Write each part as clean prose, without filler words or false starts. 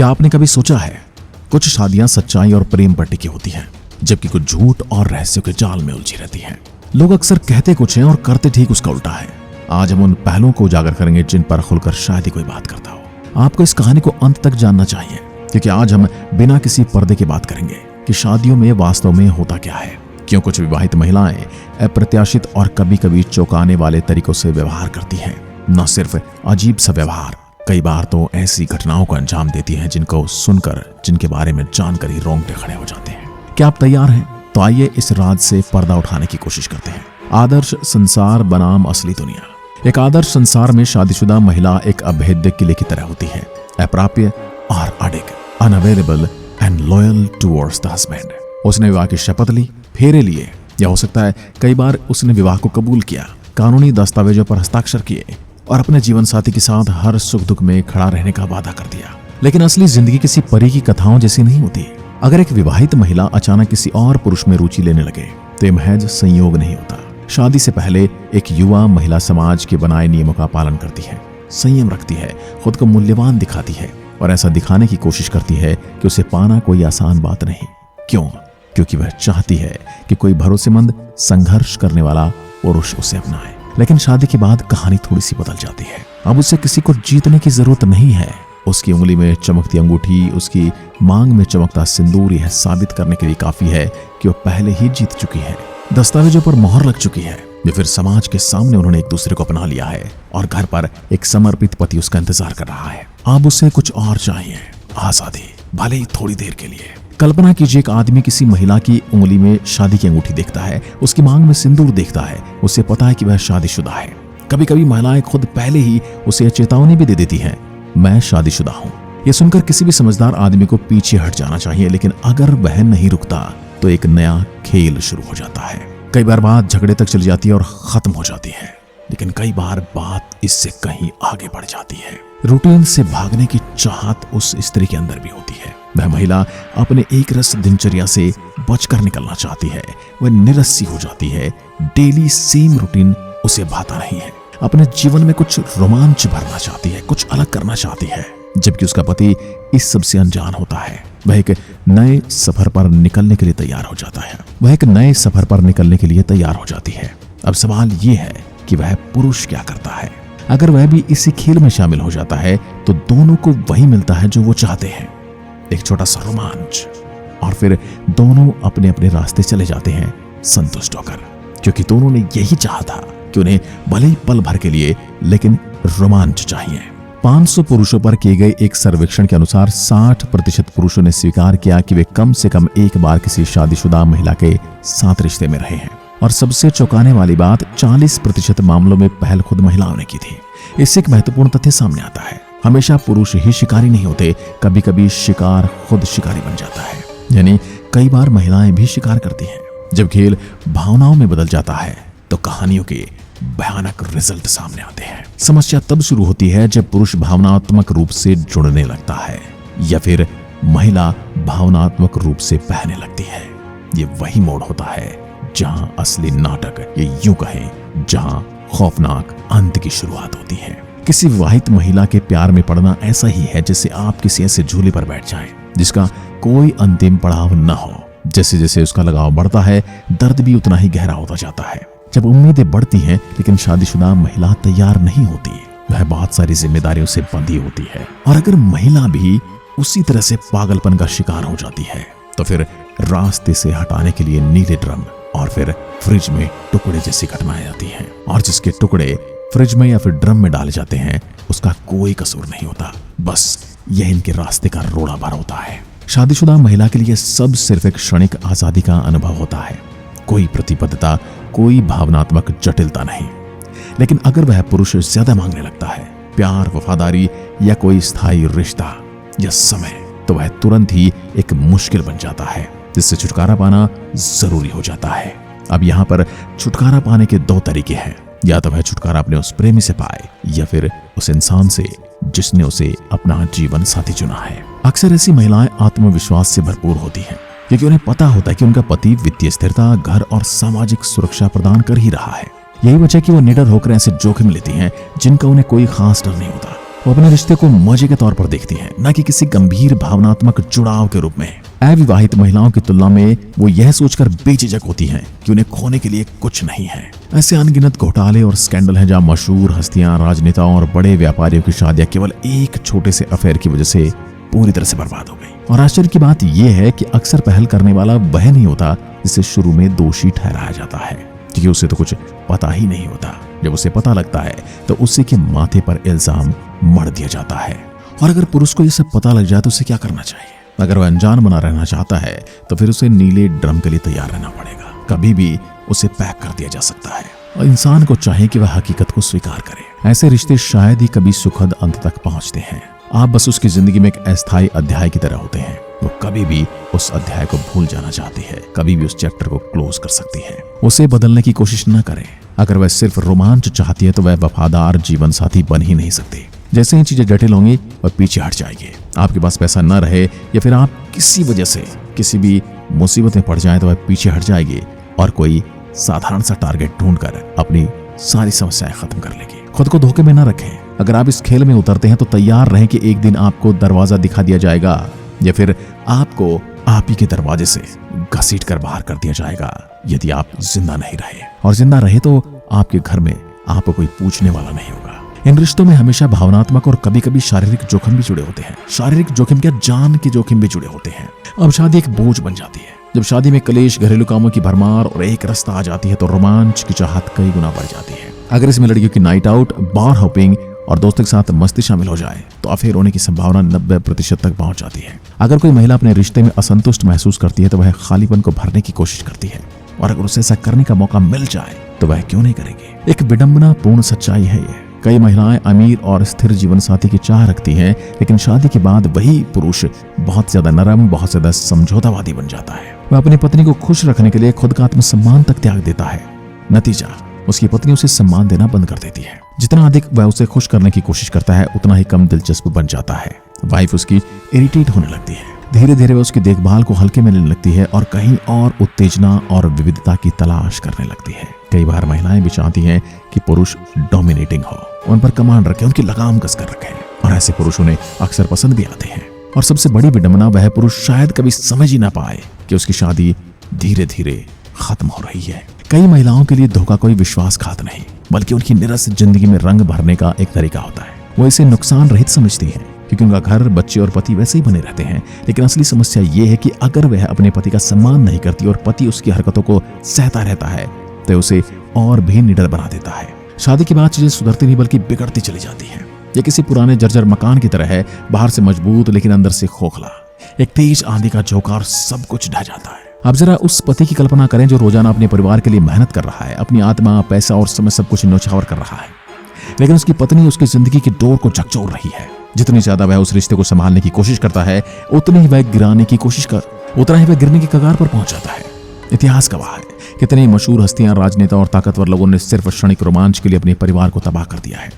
क्या आपने कभी सोचा है, कुछ शादियां सच्चाई और प्रेम पर टिकी होती हैं, जबकि कुछ झूठ और रहस्यों के जाल में उलझी रहती हैं। लोग अक्सर कहते कुछ हैं और करते ठीक उसका उल्टा है। आज हम उन पहलुओं को उजागर करेंगे जिन पर खुलकर शायद ही कोई बात करता हो। आपको इस कहानी को अंत तक जानना चाहिए, क्योंकि आज हम बिना किसी पर्दे के बात करेंगे कि शादियों में वास्तव में होता क्या है, क्यों कुछ विवाहित महिलाएं अप्रत्याशित और कभी कभी चौंकाने वाले तरीकों से व्यवहार करती हैं। न सिर्फ अजीब सा व्यवहार, कई बार तो ऐसी घटनाओं को अंजाम देती हैं जिनको सुनकर, जिनके बारे में जानकर ही रोंगटे खड़े हो जाते हैं। क्या आप तैयार हैं? तो आइए इस राज से पर्दा उठाने की कोशिश करते हैं। आदर्श संसार बनाम असली दुनिया। एक आदर्श संसार में शादीशुदा महिला एक अभेद्य किले की तरह होती है, अप्राप्य और अडिग, unavailable and loyal towards the husband. उसने विवाह की शपथ ली, फेरे लिए, या हो सकता है कई बार उसने विवाह को कबूल किया, कानूनी दस्तावेजों पर हस्ताक्षर किए और अपने जीवन साथी के साथ हर सुख दुख में खड़ा रहने का वादा कर दिया। लेकिन असली जिंदगी किसी परी की कथाओं जैसी नहीं होती। अगर एक विवाहित महिला अचानक किसी और पुरुष में रुचि लेने लगे तो यह महज संयोग नहीं होता। शादी से पहले एक युवा महिला समाज के बनाए नियमों का पालन करती है, संयम रखती है, खुद को मूल्यवान दिखाती है और ऐसा दिखाने की कोशिश करती है कि उसे पाना कोई आसान बात नहीं। क्यों? क्योंकि वह चाहती है कि कोई भरोसेमंद, संघर्ष करने वाला पुरुष उसे अपनाए। लेकिन शादी के बाद कहानी थोड़ी सी बदल जाती है। अब उसे किसी को जीतने की जरूरत नहीं है। उसकी उंगली में चमकती अंगूठी, उसकी मांग में चमकता सिंदूर यह साबित करने के लिए काफी है कि वो पहले ही जीत चुकी है, दस्तावेजों पर मोहर लग चुकी है, या फिर समाज के सामने उन्होंने एक दूसरे को अपना लिया है और घर पर एक समर्पित पति उसका इंतजार कर रहा है। अब उसे कुछ और चाहिए, आजादी, भले ही थोड़ी देर के लिए। कल्पना कीजिए, एक आदमी किसी महिला की उंगली में शादी की अंगूठी देखता है, उसकी मांग में सिंदूर देखता है, उसे पता है कि वह शादीशुदा है। कभी कभी महिलाएं खुद पहले ही उसे चेतावनी भी दे देती हैं, मैं शादीशुदा हूं। यह सुनकर किसी भी समझदार आदमी को पीछे हट जाना चाहिए, लेकिन अगर वह नहीं रुकता तो एक नया खेल शुरू हो जाता है। कई बार बात झगड़े तक चली जाती है और खत्म हो जाती है, लेकिन कई बार बात इससे कहीं आगे बढ़ जाती है। रूटीन से भागने की चाहत उस स्त्री के अंदर भी होती है। वह महिला अपने एक रस दिनचर्या से बचकर निकलना चाहती है। वह निरस्सी हो जाती है। डेली सेम रूटीन उसे भाता नहीं है। अपने जीवन में कुछ रोमांच भरना चाहती है, कुछ अलग करना चाहती है, जबकि उसका पति इस सब से अनजान होता है। वह एक नए सफर पर निकलने के लिए तैयार हो जाता है। वह एक नए सफर पर निकलने के लिए तैयार हो जाती है। अब सवाल यह है कि वह पुरुष क्या करता है। अगर वह भी इसी खेल में शामिल हो जाता है तो दोनों को वही मिलता है जो वो चाहते हैं, एक छोटा सा रोमांच, और फिर दोनों अपने अपने रास्ते चले जाते हैं संतुष्ट होकर, क्योंकि दोनों ने यही चाहा था कि उन्हें भले ही पल भर के लिए लेकिन रोमांच चाहिए। 500 पुरुषों पर किए गए एक सर्वेक्षण के अनुसार 60% पुरुषों ने स्वीकार किया कि वे कम से कम एक बार किसी शादीशुदा महिला के साथ रिश्ते में रहे हैं, और सबसे चौंकाने वाली बात, 40% मामलों में पहल खुद महिलाओं ने की थी। इससे एक महत्वपूर्ण तथ्य सामने आता है, हमेशा पुरुष ही शिकारी नहीं होते, कभी कभी शिकार खुद शिकारी बन जाता है। यानी कई बार महिलाएं भी शिकार करती हैं। जब खेल भावनाओं में बदल जाता है तो कहानियों के भयानक रिजल्ट सामने आते हैं। समस्या तब शुरू होती है जब पुरुष भावनात्मक रूप से जुड़ने लगता है या फिर महिला भावनात्मक रूप से बहने लगती है। ये वही मोड़ होता है जहां असली नाटक, ये यूं कहें, जहां खौफनाक अंत की शुरुआत होती है। किसी विवाहित महिला के प्यार में पड़ना ऐसा ही है जैसे आप किसी ऐसे झूले पर बैठ जाएं जिसका कोई अंतिम पड़ाव न हो। जैसे जैसे उसका लगाव बढ़ता है, दर्द भी उतना ही गहरा होता जाता है। जब उम्मीदें बढ़ती हैं लेकिन शादीशुदा महिला तैयार नहीं होती, वह बहुत सारी जिम्मेदारियों से बंधी होती है। और अगर महिला भी उसी तरह से पागलपन का शिकार हो जाती है तो फिर रास्ते से हटाने के लिए नीले ड्रम और फिर फ्रिज में टुकड़े जैसी घटनाएं आती हैं। और जिसके टुकड़े फ्रिज में या फिर ड्रम में डाले जाते हैं उसका कोई कसूर नहीं होता, बस यह इनके रास्ते का रोड़ा भर होता है। शादीशुदा महिला के लिए सब सिर्फ एक क्षणिक आजादी का अनुभव होता है, कोई प्रतिबद्धता, कोई भावनात्मक जटिलता नहीं। लेकिन अगर वह पुरुष ज्यादा मांगने लगता है, प्यार, वफादारी या कोई स्थायी रिश्ता या समय, तो वह तुरंत ही एक मुश्किल बन जाता है जिससे छुटकारा पाना जरूरी हो जाता है। अब यहाँ पर छुटकारा पाने के 2 तरीके हैं, या तो वह छुटकारा अपने उस प्रेमी से पाए या फिर उस इंसान से जिसने उसे अपना जीवन साथी चुना है। अक्सर ऐसी महिलाएं आत्मविश्वास से भरपूर होती हैं क्योंकि उन्हें पता होता है कि उनका पति वित्तीय स्थिरता, घर और सामाजिक सुरक्षा प्रदान कर ही रहा है। यही वजह कि वो निडर होकर ऐसे जोखिम लेती हैं जिनका उन्हें कोई खास डर नहीं होता। वो अपने रिश्ते को मजे के तौर पर देखती हैं, न कि किसी गंभीर भावनात्मक जुड़ाव के रूप में। अविवाहित महिलाओं की तुलना में वो यह सोचकर बेझिझक होती हैं कि उन्हें खोने के लिए कुछ नहीं है। ऐसे अनगिनत घोटाले और स्कैंडल हैं जहां मशहूर हस्तियां, राजनेताओं और बड़े व्यापारियों की शादियां केवल एक छोटे से अफेयर की वजह से पूरी तरह से बर्बाद हो गई। और आश्चर्य की बात यह है कि अक्सर पहल करने वाला वह नहीं होता जिसे शुरू में दोषी ठहराया जाता है, क्योंकि उसे तो कुछ पता ही नहीं होता। जब उसे पता लगता है तो उसी के माथे पर इल्जाम मढ़ दिया जाता है। और अगर पुरुष को यह सब पता लग जाए तो उसे क्या करना चाहिए? अगर वह अनजान बना रहना चाहता है तो फिर उसे नीले ड्रम के लिए तैयार रहना पड़ेगा। कभी भी उसे पैक कर दिया जा सकता है और इंसान को चाहिए कि वह हकीकत को स्वीकार करे। ऐसे रिश्ते शायद ही कभी सुखद अंत तक पहुंचते हैं। आप बस उसकी जिंदगी में एक अस्थायी अध्याय की तरह होते हैं। वो कभी भी उस अध्याय को भूल जाना चाहती है, कभी भी उस चैप्टर को क्लोज कर सकती है। उसे बदलने की कोशिश न करें। अगर वह सिर्फ रोमांच चाहती है तो वह वफादार जीवन साथी बन ही नहीं सकती। जैसे ही चीजें जटिल होंगी वह पीछे हट जाएगी। आपके पास पैसा न रहे या फिर आप किसी वजह से किसी भी मुसीबत में पड़ जाए तो वह पीछे हट जाएगी और कोई साधारण सा टारगेट ढूंढकर अपनी सारी समस्याएं खत्म कर लेगी। खुद को धोखे में न रखें। अगर आप इस खेल में उतरते हैं तो तैयार रहें कि एक दिन आपको दरवाजा दिखा दिया जाएगा या फिर आपको आप ही के दरवाजे से घसीट कर बाहर कर दिया जाएगा यदि आप जिंदा नहीं रहे। और जिंदा रहे तो आपके घर में आपको कोई पूछने वाला नहीं होगा। इन रिश्तों में हमेशा भावनात्मक और कभी कभी शारीरिक जोखिम भी जुड़े होते हैं। शारीरिक जोखिम क्या, जान के जोखिम भी जुड़े होते हैं। अब शादी एक बोझ बन जाती है। जब शादी में कलेश, घरेलू कामों की भरमार और एक रास्ता आ जाती है तो रोमांच की चाहत कई गुना बढ़ जाती है। अगर इसमें लड़कियों की नाइट आउट, बार हॉपिंग और दोस्तों के साथ मस्ती शामिल हो जाए तो अफेयर होने की संभावना 90% तक पहुंच जाती है। अगर कोई महिला अपने रिश्ते में असंतुष्ट महसूस करती है तो वह खालीपन को भरने की कोशिश करती है, और अगर उसे ऐसा करने का मौका मिल जाए तो वह क्यों नहीं करेगी। एक विडंबना पूर्ण सच्चाई है ये। कई महिलाएं अमीर और स्थिर जीवन साथी की चाह रखती हैं, लेकिन शादी के बाद वही पुरुष बहुत ज्यादा नरम, बहुत ज्यादा समझौतावादी बन जाता है। वह अपनी पत्नी को खुश रखने के लिए खुद का आत्मसम्मान तक त्याग देता है। नतीजा, उसकी पत्नी उसे सम्मान देना बंद कर देती है। जितना अधिक वह उसे खुश करने की कोशिश करता है उतना ही कम दिलचस्प बन जाता है। वाइफ उसकी इरिटेट होने लगती है। धीरे धीरे वह उसकी देखभाल को हल्के में लेने लगती है और कहीं और उत्तेजना और विविधता की तलाश करने लगती है। कई बार महिलाएं भी चाहती हैं कि पुरुष डोमिनेटिंग हो, उन पर कमांड रखे, उनकी लगाम कसकर रखे, और ऐसे पुरुष उन्हें अक्सर पसंद भी आते हैं। और सबसे बड़ी विडंबना, वह पुरुष शायद कभी समझ ही ना पाए कि उसकी शादी धीरे धीरे खत्म हो रही है। कई महिलाओं के लिए धोखा कोई विश्वासघात नहीं, बल्कि उनकी निरस्त जिंदगी में रंग भरने का एक तरीका होता है। वो इसे नुकसान रहित समझती हैं क्योंकि उनका घर, बच्चे और पति वैसे ही बने रहते हैं। लेकिन असली समस्या ये है कि अगर वह अपने पति का सम्मान नहीं करती और पति उसकी हरकतों को सहता रहता है तो उसे और भी निडर बना देता है। शादी के बाद चीजें सुधरती नहीं बल्कि बिगड़ती चली जाती हैं। ये किसी पुराने जर्जर मकान की तरह है, बाहर से मजबूत लेकिन अंदर से खोखला। एक तेज आंधी का झोंका और सब कुछ ढह जाता है। अब जरा उस पति की कल्पना करें जो रोजाना अपने परिवार के लिए मेहनत कर रहा है, अपनी आत्मा, पैसा और समय सब कुछ न्यौछावर कर रहा है, लेकिन उसकी पत्नी उसकी जिंदगी की डोर को झकझोर रही है। जितनी ज्यादा वह उस रिश्ते को संभालने की कोशिश करता है उतनी ही वह गिराने की उतना ही वह गिरने की कगार पर पहुंच जाता है। इतिहास गवाह है, कितने मशहूर हस्तियां, राजनेता और ताकतवर लोगों ने सिर्फ क्षणिक रोमांच के लिए अपने परिवार को तबाह कर दिया है।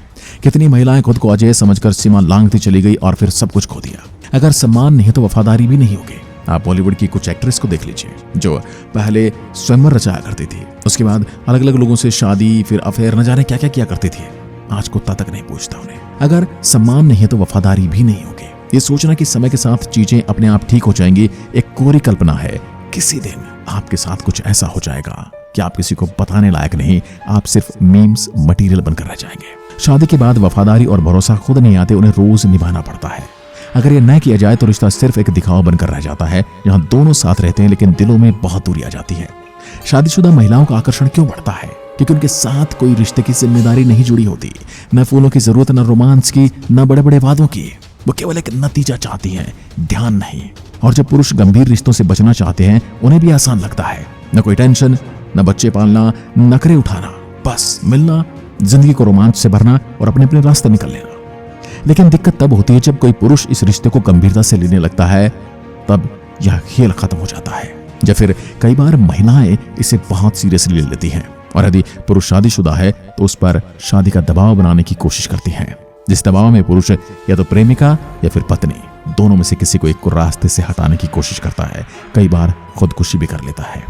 कितनी महिलाएं खुद को अजय समझकर सीमा लांघती चली गई और फिर सब कुछ खो दिया। अगर सम्मान नहीं तो वफादारी भी नहीं होगी। आप बॉलीवुड की कुछ एक्ट्रेस को देख लीजिए जो पहले स्वयंवर रचाया करती थी, उसके बाद अलग अलग लोगों से शादी, फिर अफेयर, न जाने क्या क्या किया करती थी। आज कुत्ता तक नहीं पूछता उन्हें। अगर सम्मान नहीं है तो वफादारी भी नहीं होगी। ये सोचना कि समय के साथ चीजें अपने आप ठीक हो जाएंगी एक कोरी कल्पना है। किसी दिन आपके साथ कुछ ऐसा हो जाएगा कि आप किसी को बताने लायक नहीं, आप सिर्फ मीम्स मटेरियल बनकर रह जाएंगे। शादी के बाद वफादारी और भरोसा खुद नहीं आते, उन्हें रोज निभाना पड़ता है। अगर ये न किया जाए तो रिश्ता सिर्फ एक दिखावा बनकर रह जाता है, जहां दोनों साथ रहते हैं लेकिन दिलों में बहुत दूरी आ जाती है। शादीशुदा महिलाओं का आकर्षण क्यों बढ़ता है? क्योंकि उनके साथ कोई रिश्ते की जिम्मेदारी नहीं जुड़ी होती। न फूलों की जरूरत, न रोमांस की, न बड़े बड़े वादों की। वो केवल एक नतीजा चाहती हैं, ध्यान नहीं। और जब पुरुष गंभीर रिश्तों से बचना चाहते हैं उन्हें भी आसान लगता है। न कोई टेंशन, न बच्चे पालना, नखरे उठाना, बस मिलना, जिंदगी को रोमांच से भरना और अपने अपने रास्ते निकल लेना। लेकिन दिक्कत तब होती है जब कोई पुरुष इस रिश्ते को गंभीरता से लेने लगता है, तब यह खेल खत्म हो जाता है। या फिर कई बार महिलाएं इसे बहुत सीरियसली ले लेती हैं और यदि पुरुष शादीशुदा है तो उस पर शादी का दबाव बनाने की कोशिश करती हैं, जिस दबाव में पुरुष या तो प्रेमिका या फिर पत्नी, दोनों में से किसी को एक को रास्ते से हटाने की कोशिश करता है। कई बार खुदकुशी भी कर लेता है।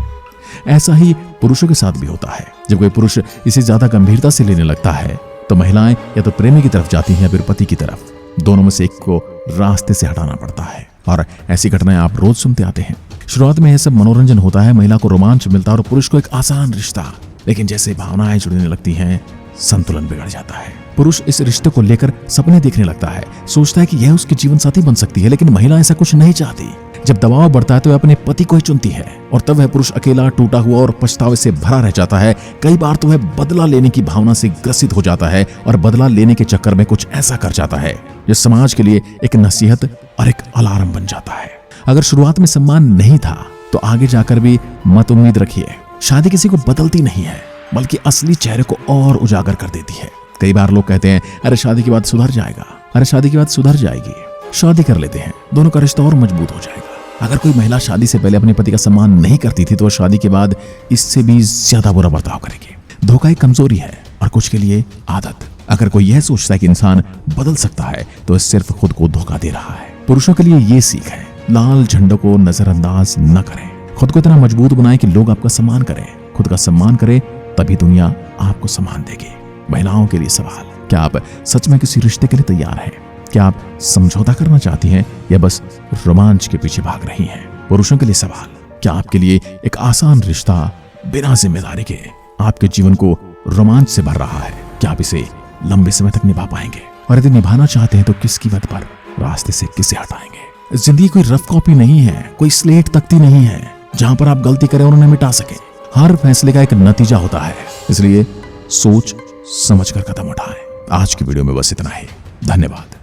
ऐसा ही पुरुषों के साथ भी होता है। जब कोई पुरुष इसे ज्यादा गंभीरता से लेने लगता है तो महिलाएं या तो प्रेमी की तरफ जाती हैं या फिर पति की तरफ। दोनों में से एक को रास्ते से हटाना पड़ता है और ऐसी घटनाएं आप रोज सुनते आते हैं। शुरुआत में यह सब मनोरंजन होता है, महिला को रोमांच मिलता है और पुरुष को एक आसान रिश्ता, लेकिन जैसे भावनाएं जुड़ने लगती हैं संतुलन बिगड़ जाता है। पुरुष इस रिश्ते को लेकर सपने देखने लगता है, सोचता है कि यह उसकी जीवन साथी बन सकती है, लेकिन महिला ऐसा कुछ नहीं चाहती। जब दबाव बढ़ता है तो वह अपने पति को ही चुनती है और तब वह पुरुष अकेला, टूटा हुआ और पछतावे से भरा रह जाता है। कई बार तो वह बदला लेने की भावना से ग्रसित हो जाता है और बदला लेने के चक्कर में कुछ ऐसा कर जाता है जो समाज के लिए एक नसीहत और एक अलार्म बन जाता है। अगर शुरुआत में सम्मान नहीं था तो आगे जाकर भी मत उम्मीद रखिए। शादी किसी को बदलती नहीं है, बल्कि असली चेहरे को और उजागर कर देती है। कई बार लोग कहते हैं अरे शादी के बाद सुधर जाएगा, अरे शादी के बाद सुधर जाएगी। शादी कर लेते हैं, दोनों का रिश्ता और मजबूत हो जाएगा। अगर कोई महिला शादी से पहले अपने पति का सम्मान नहीं करती थी तो वह शादी के बाद इससे भी ज्यादा बुरा बर्ताव करेगी। धोखा एक कमजोरी है और कुछ के लिए आदत। अगर कोई यह सोचता है कि इंसान बदल सकता है तो वह सिर्फ खुद को धोखा दे रहा है। पुरुषों के लिए ये सीख है, लाल झंडों को नजरअंदाज न करें। खुद को इतना मजबूत बनाएं कि लोग आपका सम्मान करें। खुद का सम्मान करें तभी दुनिया आपको सम्मान देगी। महिलाओं के लिए सवाल, क्या आप सच में किसी रिश्ते के लिए तैयार हैं? क्या आप समझौता करना चाहती हैं या बस रोमांच के पीछे भाग रही हैं? पुरुषों के लिए सवाल, क्या आपके लिए एक आसान रिश्ता बिना जिम्मेदारी के आपके जीवन को रोमांच से भर रहा है? क्या आप इसे लंबे समय तक निभा पाएंगे? और यदि निभाना चाहते हैं तो किस कीमत पर, रास्ते से किसे हटाएंगे? जिंदगी कोई रफ कॉपी नहीं है, कोई स्लेट तख्ती नहीं है जहां पर आप गलती करें और उन्हें मिटा सके। हर फैसले का एक नतीजा होता है, इसलिए सोच समझकर कदम उठाएं। आज की वीडियो में बस इतना ही। धन्यवाद।